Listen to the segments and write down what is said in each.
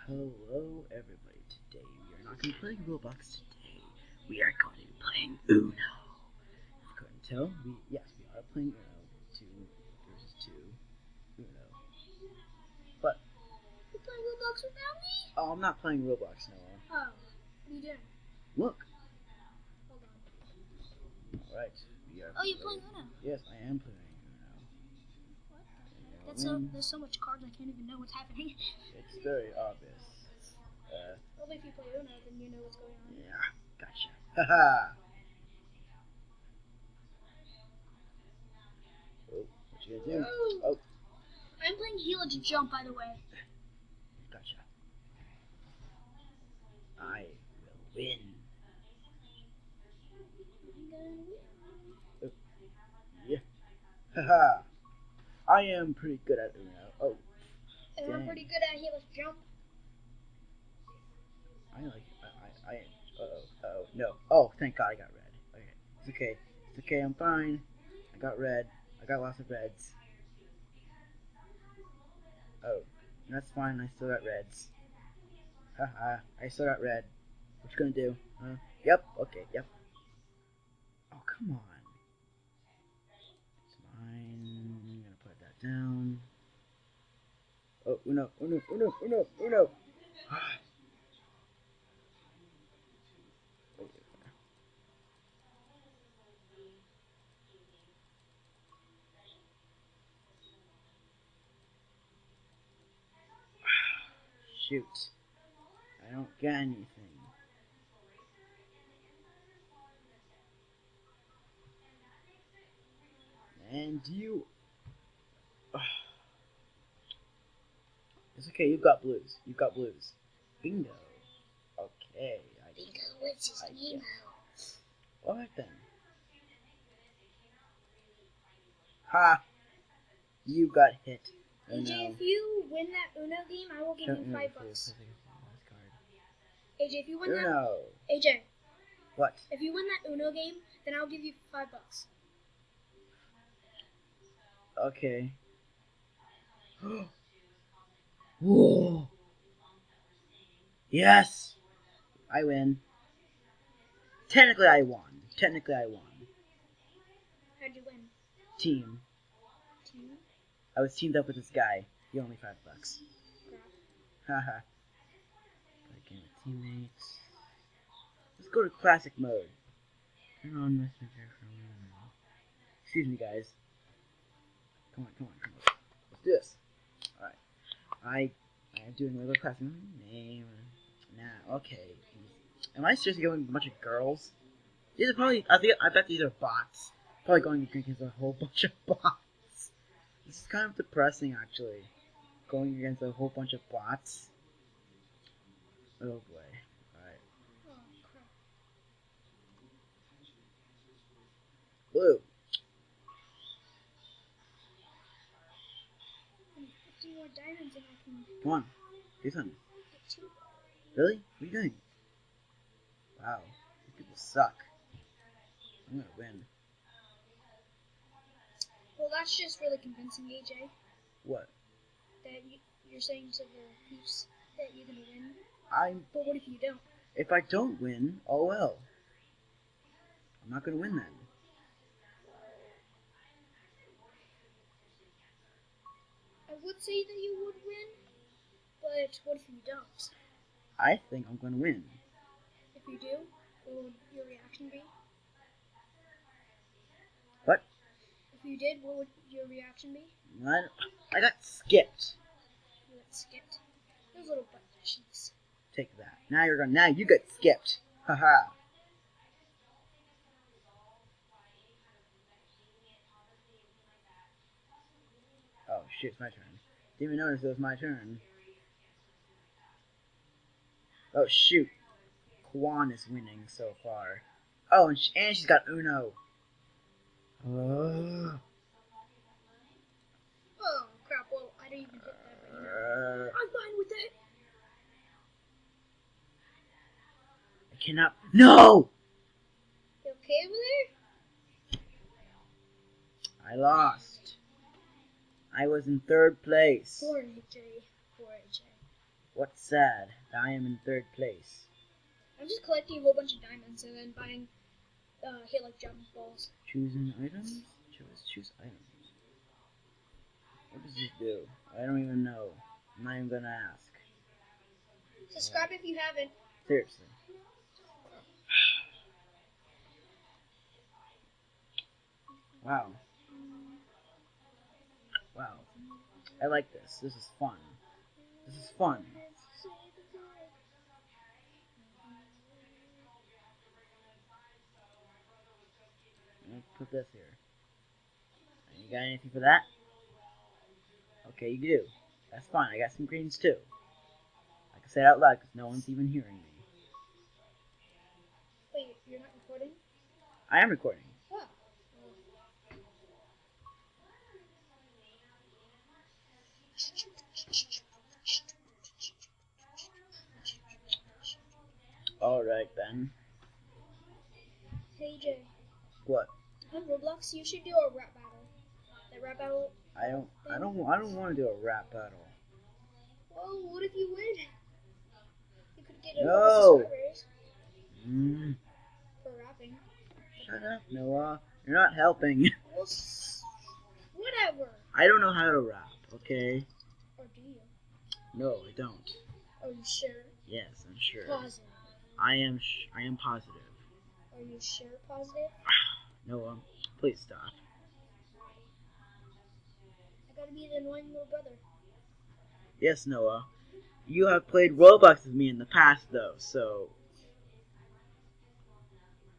Hello everybody, today we are not going to be playing Roblox today, we are going to be playing Uno. If you couldn't tell, we are playing Uno, 2 versus 2, Uno. But, You're playing Roblox without me? oh, I'm not playing Roblox, Noah. Oh, what are you doing? Look! Hold on. Alright, we are you're playing Uno? Yes, I am playing Uno. What? There's so much cards I can't even know what's happening. It's very obvious. Well, if you play Uno, then you know what's going on. Yeah, gotcha. Haha! Oh, what you gonna do? Oh, I'm playing Hila to jump, by the way. gotcha. I will win. Yeah. Haha. I am pretty good at Uno. Oh. And I'm pretty good at Hila's jump. Uh-oh. No. Oh, thank God I got red. Okay. It's okay. It's okay. I'm fine. I got red. I got lots of reds. Oh. That's fine. I still got reds. Haha. I still got red. What you gonna do? Huh? Yep. Okay. Yep. Oh, come on. It's mine. I'm gonna put that down. Oh, Uno. Shoot. I don't get anything. And you... It's okay, you've got blues. Bingo. Okay. Bingo, what's his name? Alright then. Ha! You got hit. AJ, if you win that Uno game, I will give you $5. AJ, if you win Uno. that... AJ. What? If you win that Uno game, then I'll give you $5. Okay. Whoa! Yes! I win. Technically I won. How'd you win? Team. I was teamed up with this guy. He only $5. Haha. Again with teammates. Let's go to classic mode. Turn on messenger for a minute. Excuse me, guys. Come on. Let's do this. Alright. I am doing a little classic name. Now, okay. Am I seriously going with a bunch of girls? These are probably, I bet these are bots. Probably going against a whole bunch of bots. This is kind of depressing, actually. Going against a whole bunch of bots. Oh boy. Alright. Oh, crap. Blue. 50 more diamonds and I can... Come on. Do something. Get 2. Really? What are you doing? Wow. These people suck. I'm gonna win. Well, that's just really convincing, AJ. What? That you're saying to the peeps that you're gonna win. But what if you don't? If I don't win, oh well. I'm not gonna win then. I would say that you would win, but what if you don't? I think I'm gonna win. If you do, what would your reaction be? What? If you did, what would your reaction be? I got skipped. You got skipped. Those little butt cheeks. Take that. Now you get skipped. Haha. Oh shit, it's my turn. Didn't even notice it was my turn. Oh shoot. Kwan is winning so far. Oh, and she's got Uno. Oh crap, well, I didn't even hit that right now. I'm fine with it. I cannot. No! You okay over there? I lost. I was in 3rd place. Poor AJ. What's sad? I am in third place. I'm just collecting a whole bunch of diamonds and then buying hit like jump balls. Choosing items? Choose items. What does this do? I don't even know. I'm not even gonna ask. Subscribe if you haven't. Seriously. Wow. Wow. I like this. This is fun. This is fun. Let's put this here. You got anything for that? Okay, you do. That's fine. I got some greens too. I can say it out loud because no one's even hearing me. Wait, you're not recording? I am recording. Oh. Alright then. Hey Jay. What? On Roblox, you should do a rap battle. That rap battle. I don't want to do a rap battle. Well, what if you win? You could get a No. couple subscribers for rapping. Shut up, Noah. You're not helping. Well, whatever. I don't know how to rap, okay? Or do you? No, I don't. Are you sure? Yes, I'm sure. Positive. I am positive. Are you sure positive? Noah, please stop. I gotta be the annoying little brother. Yes, Noah. You have played Roblox with me in the past, though, so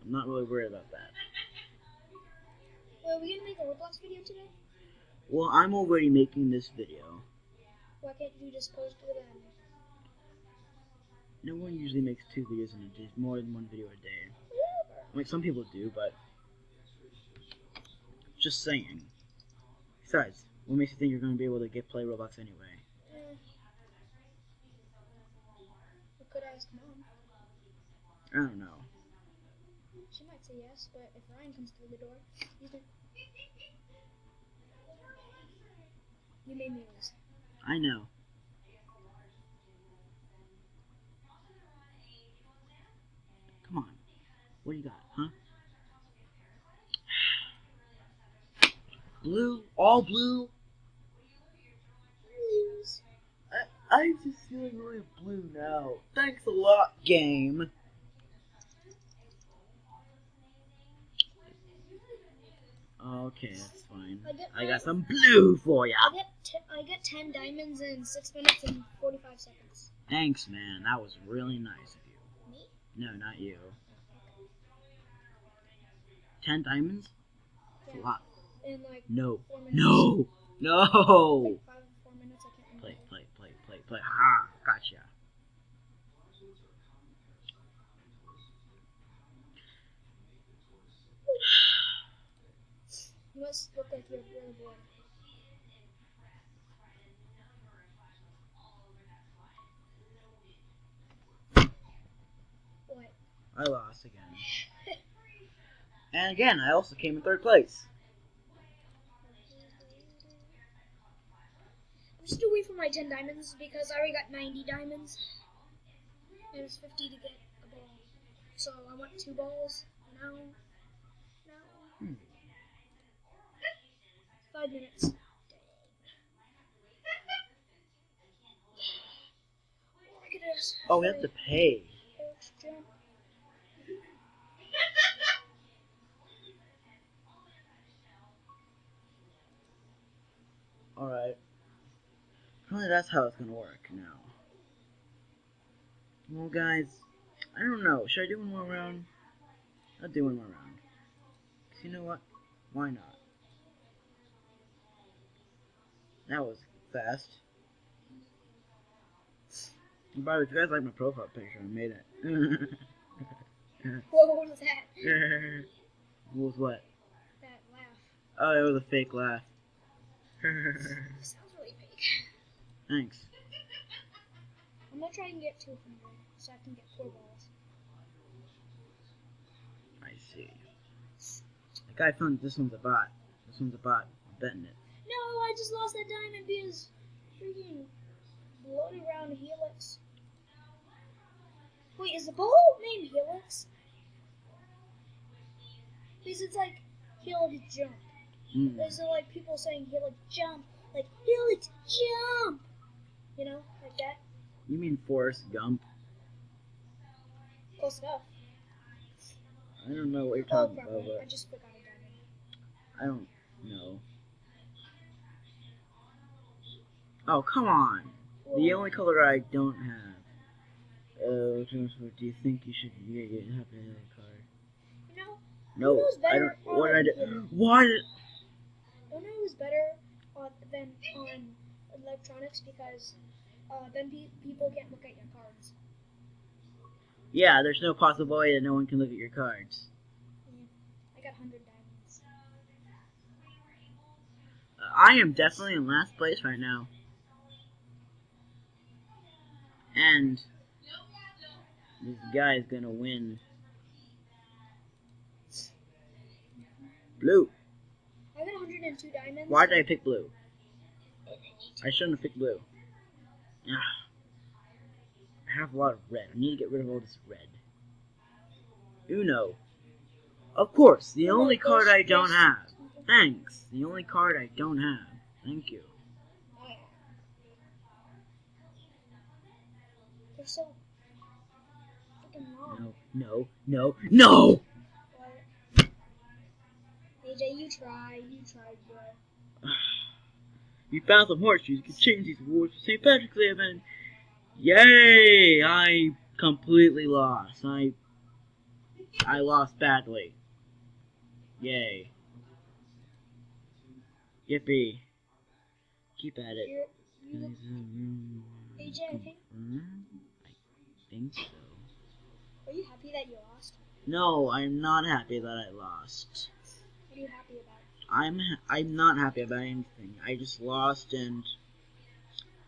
I'm not really worried about that. Well, are we gonna make a Roblox video today? Well, I'm already making this video. Why can't you just post it and... No one usually makes 2 videos in a day, more than 1 video a day. Whatever. I mean, some people do, but just saying. Besides, what makes you think you're going to be able to play Roblox anyway? We could ask Mom. I don't know. She might say yes, but if Ryan comes through the door, you made me lose. I know. Come on. What do you got, huh? Blue? All blue? Lose. I'm just feeling really blue now. Thanks a lot, game. Okay, that's fine. I got some blue for ya. I get 10 diamonds in 6 minutes and 45 seconds. Thanks, man. That was really nice of you. Me? No, not you. 10 diamonds? That's a lot. In like No. 4 minutes. No. No. Like 5 or 4 minutes, I can't remember. Play. Ha! Gotcha. You must look like you're really bored. What? I lost again. And again, I also came in 3rd place. I'm just away from my 10 diamonds because I already got 90 diamonds. It was 50 to get a ball. So I want 2 balls. No. 5 minutes. Look at this. Oh, we have to pay. Jump. Alright. Probably that's how it's gonna work now. Well, guys, I don't know. Should I do one more round? I'll do one more round. 'Cause you know what? Why not? That was fast. And by the way, if you guys like my profile picture, I made it. What was that? What was what? That laugh. Oh, it was a fake laugh. Sounds really fake. Thanks. I'm gonna try and get 200 so I can get 4 balls. I see. The guy found this one's a bot. This one's a bot. I'm betting it. No, I just lost that diamond because freaking Floating around Helix. Wait, is the ball named Helix? Because it's like Helix jump. Is it like people saying Helix jump? Like, Helix jump! You know, like that? You mean Forrest Gump? Close enough. I don't know what you're talking about, I but just forgot a diamond. I don't know. Oh, come on! The only color I don't have. Do you think you should have a card? You know? No, who's I better don't. What did I do? Helix? What? Don't know who's better than on electronics because then people can't look at your cards. Yeah, there's no possible way that no one can look at your cards. Yeah, I got 100 diamonds. I am definitely in last place right now. And this guy is gonna win. Blue. I got 102 diamonds. Why did I pick blue? I shouldn't have picked blue. Ugh. I have a lot of red. I need to get rid of all this red. Uno. Of course, the only card I don't have. Thanks. The only card I don't have. Thank you. They're so freaking long. No. What? AJ, you tried, bro. You found some horseshoes. You can change these awards for St. Patrick's Day event. Yay! I completely lost. I lost badly. Yay. Yippee. Keep at it. AJ, I think so. Are you happy that you lost? No, I'm not happy that I lost. What are you happy about? I'm not happy about anything. I just lost, and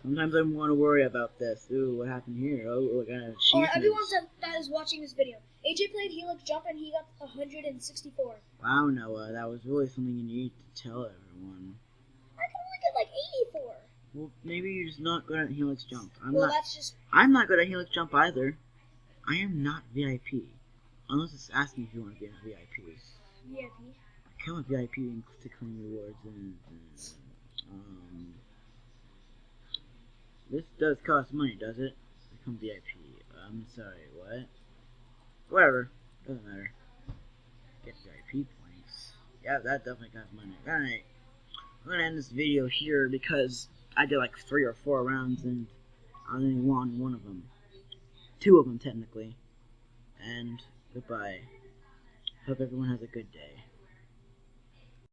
sometimes I want to worry about this. Ooh, what happened here? Oh, look at achievements. Or everyone that is watching this video. AJ played Helix Jump and he got 164. Wow, Noah, that was really something you need to tell everyone. I can only get like 84. Well, maybe you're just not good at Helix Jump. I'm not good at Helix Jump either. I am not VIP. Unless it's asking if you want to be a VIP. VIP? Become a VIP to claim rewards and this does cost money, does it? Become VIP. I'm sorry, what? Whatever. Doesn't matter. Get VIP points. Yeah, that definitely costs money. Alright. I'm gonna end this video here because I did like 3 or 4 rounds and I only won one of them. 2 of them, technically. And goodbye. Hope everyone has a good day.